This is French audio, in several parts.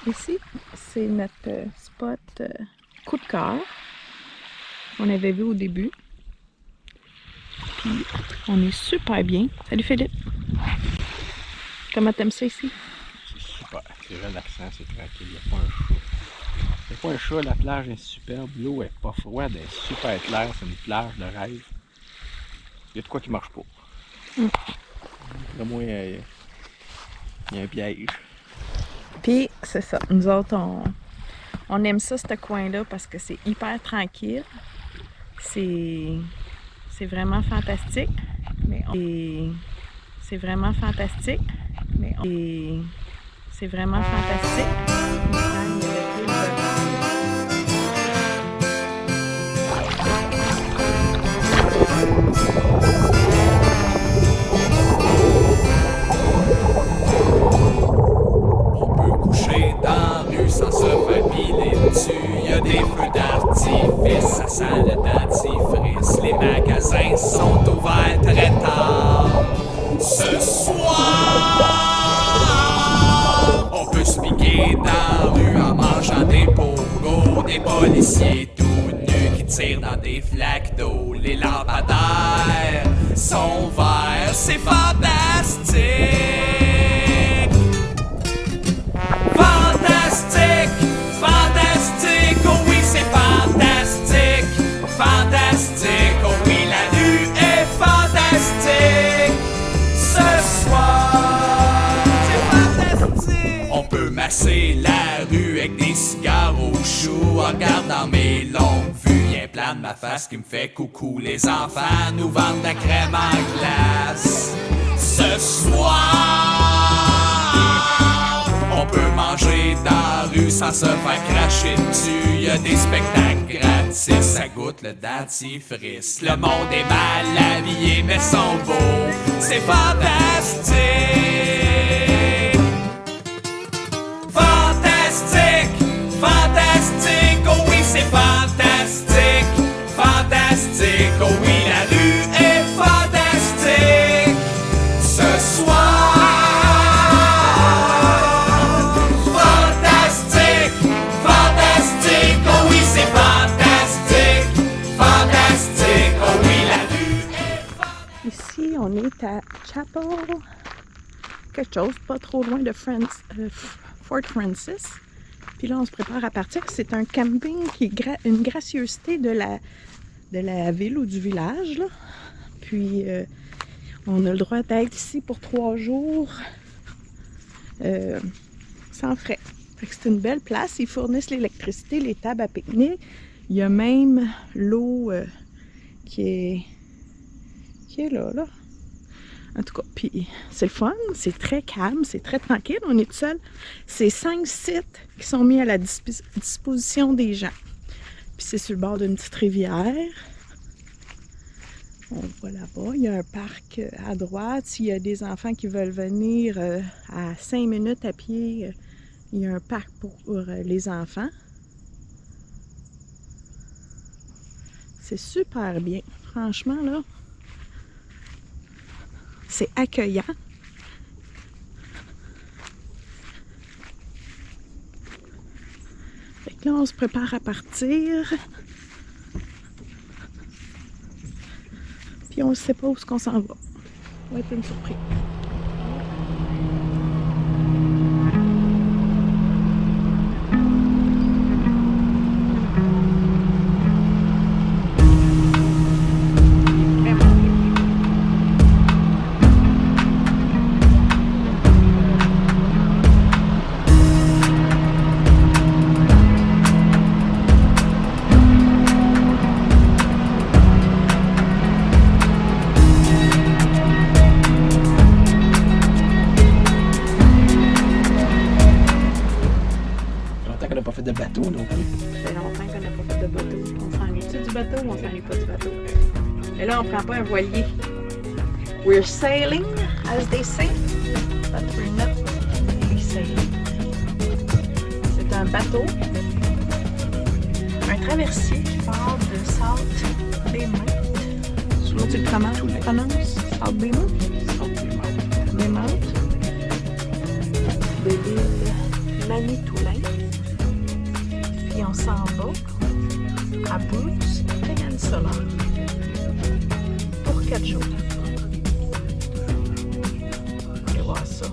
Ici, c'est notre spot coup de cœur qu'on avait vu au début. Puis, on est super bien. Salut Philippe! Comment t'aimes ça ici? C'est super, c'est relaxant, c'est tranquille, il n'y a pas un chat. Il n'y a pas un chat, la plage est superbe, l'eau est pas froide, elle est super claire, c'est une plage de rêve. Il y a de quoi qui marche pas. Là, moi, il y a un piège. Puis, c'est ça. Nous autres, on aime ça, ce coin-là, parce que c'est hyper tranquille. C'est vraiment fantastique. Mais c'est vraiment fantastique. Mais c'est vraiment fantastique. Sans se faire piler dessus, y a des feux d'artifice, ça sent le dentifrice. Les magasins sont ouverts très tard. Ce soir, on peut se piquer dans la rue en mangeant des pogos, des policiers tout nus qui tirent dans des flaques d'eau. Les lampadaires sont verts, c'est fantastique. Fantastique, oh oui c'est fantastique. Fantastique, oh oui la rue est fantastique. Ce soir, c'est fantastique. On peut masser la rue avec des cigares au chou en regardant mes longues vues. Y'a un plan de ma face qui me fait coucou. Les enfants nous vendent de la crème en glace. Ce soir, on peut manger dans la rue sans se faire cracher dessus. Y a des spectacles gratis, ça goûte le dentifrice. Le monde est mal habillé mais sont beaux, c'est fantastique. Fantastique, fantastique, oh oui c'est fantastique. Fantastique, oh oui la rue est fantastique. Ce soir, on est à Chapel, quelque chose, pas trop loin de Fort Francis. Puis là, on se prépare à partir. C'est un camping qui est une gracieuseté de la ville ou du village, là. Puis, on a le droit d'être ici pour 3 jours sans frais. Fait que c'est une belle place. Ils fournissent l'électricité, les tables à pique-nique. Il y a même l'eau qui est là. En tout cas, puis c'est le fun, c'est très calme, c'est très tranquille, on est tout seul. C'est 5 sites qui sont mis à la disposition des gens. Puis c'est sur le bord d'une petite rivière. On voit là-bas, il y a un parc à droite. S'il y a des enfants qui veulent venir à 5 minutes à pied, il y a un parc pour les enfants. C'est super bien, franchement là. C'est accueillant. Fait que là, on se prépare à partir. Puis on ne sait pas où est-ce qu'on s'en va. Ça va être une surprise. De bateau non plus. Ça fait longtemps qu'on n'a pas fait de bateau. On s'ennuie-tu du bateau ou on s'ennuie pas du bateau? Et là, on prend pas un voilier. We're sailing, as they say, but we're not really sailing. C'est un bateau, un traversier qui part de South Baymouth. Comment tu le prononces? South Baymouth? Baymouth. De l'île Manitoulin. Ensemble à Bruce Peninsula pour 4 jours. Allez voir ça.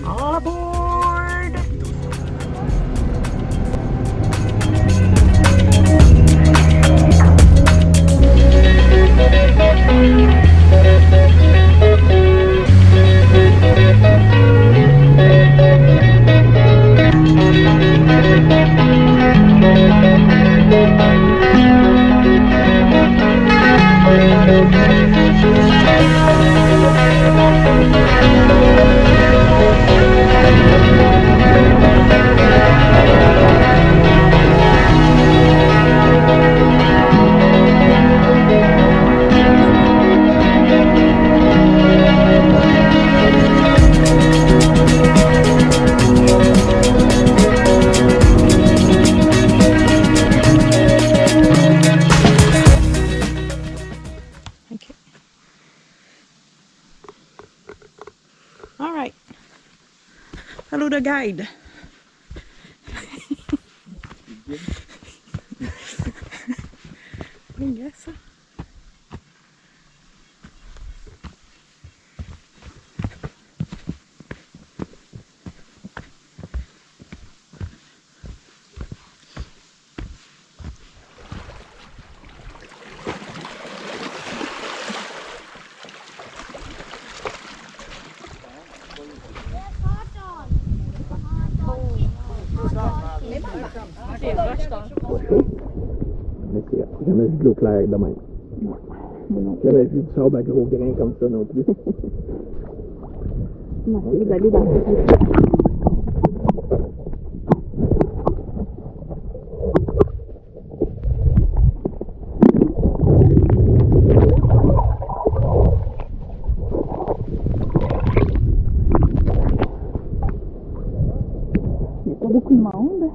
All aboard! Okay. All right. Hello, the guide. I guess so. Mais j'ai jamais vu de l'eau claire de même. J'ai jamais vu du sable à gros grains comme ça non plus. On va essayer d'aller dans le il n'y a pas beaucoup de monde.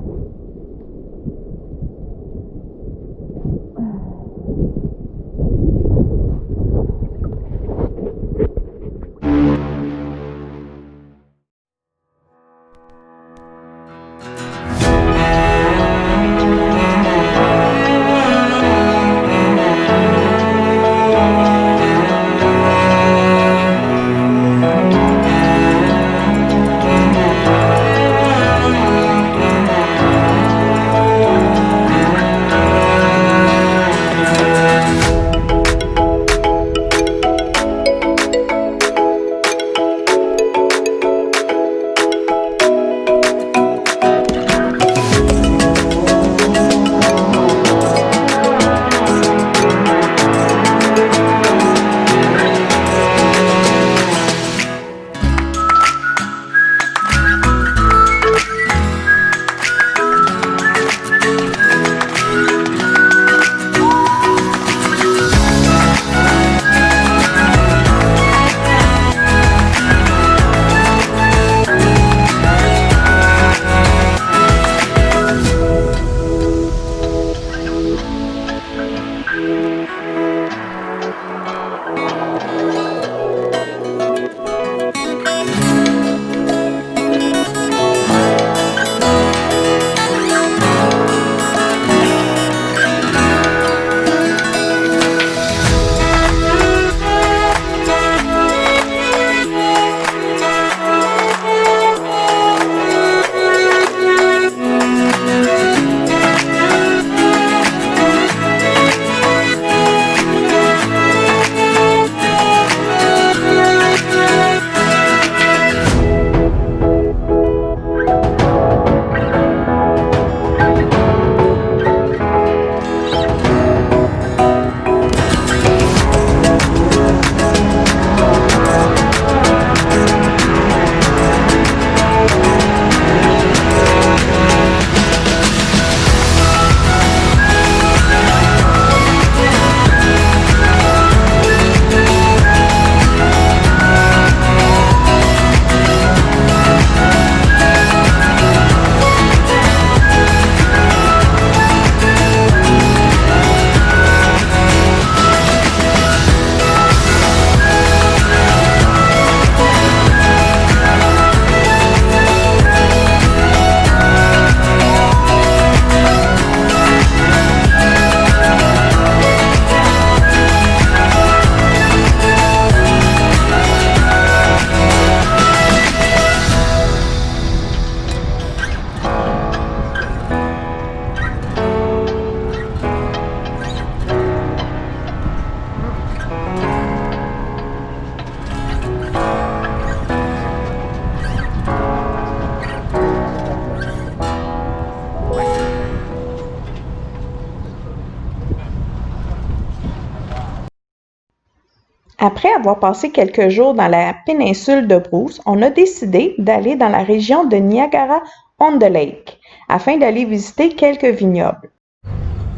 Après avoir passé quelques jours dans la péninsule de Bruce, on a décidé d'aller dans la région de Niagara-on-the-Lake afin d'aller visiter quelques vignobles.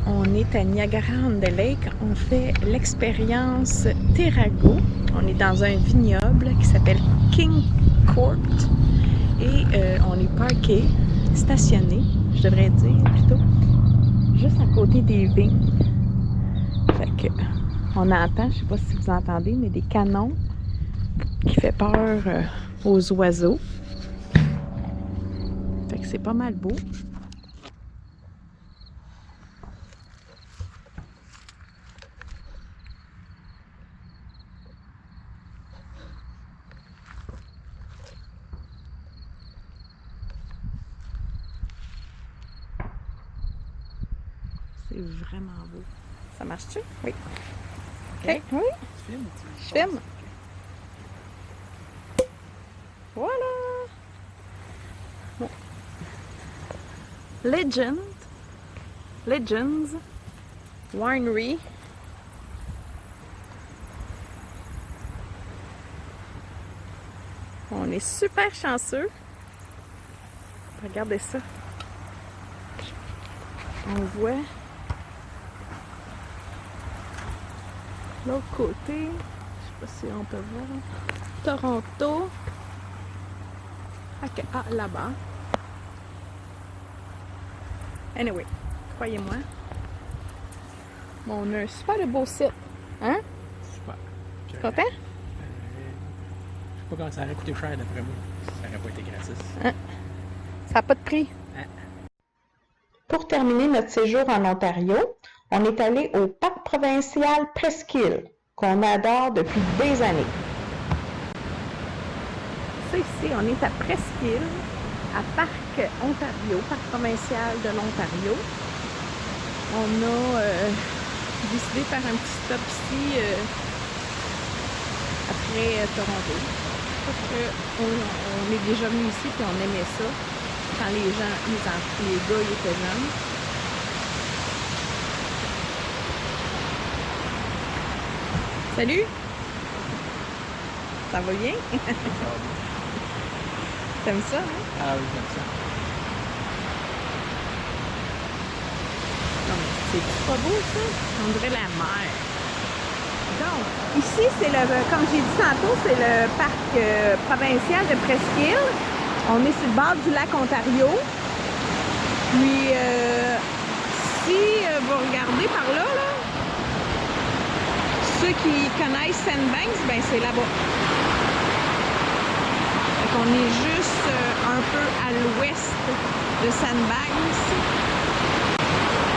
On est à Niagara-on-the-Lake, on fait l'expérience Terago. On est dans un vignoble qui s'appelle King Court et on est parké, stationné, je devrais dire plutôt, juste à côté des vignes. Fait que on entend, je sais pas si vous entendez, mais des canons qui fait peur aux oiseaux. Fait que c'est pas mal beau. C'est vraiment beau. Ça marche-tu? Oui. OK. Oui. Tu filmes? Je filme. Voilà. Bon. Legends Winery. On est super chanceux. Regardez ça. On voit l'autre côté. Je sais pas si on peut voir. Toronto. Ok, ah, là-bas. Anyway, croyez-moi. Bon, on a un super de beau site. Hein? Super. Content? Je sais pas comment ça aurait coûté cher d'après moi. Ça aurait pas été gratis. Hein? Ça n'a pas de prix. Hein? Pour terminer notre séjour en Ontario, on est allé au parc provincial Presqu'île, qu'on adore depuis des années. Ça ici, on est à Presqu'île, à Parc Ontario, Parc provincial de l'Ontario. On a décidé de faire un petit stop ici après Toronto. Parce qu'on est déjà venu ici et on aimait ça quand les gars ils étaient jeunes. Salut! Ça va bien? T'aimes ça, hein? Ah oui, j'aime ça. Non, mais c'est pas beau, ça? On dirait la mer. Donc, ici, c'est le, comme j'ai dit tantôt, c'est le parc provincial de Presqu'île. On est sur le bord du lac Ontario. Puis, si vous regardez par là, ceux qui connaissent Sandbanks, ben c'est là-bas. On est juste un peu à l'ouest de Sandbanks,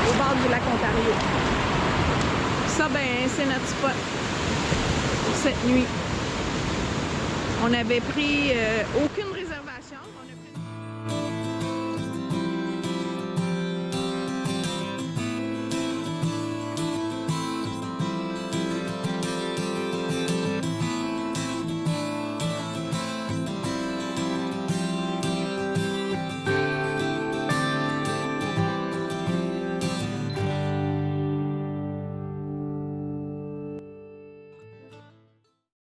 au bord du lac Ontario. Ça, ben, c'est notre spot pour cette nuit. On n'avait pris aucune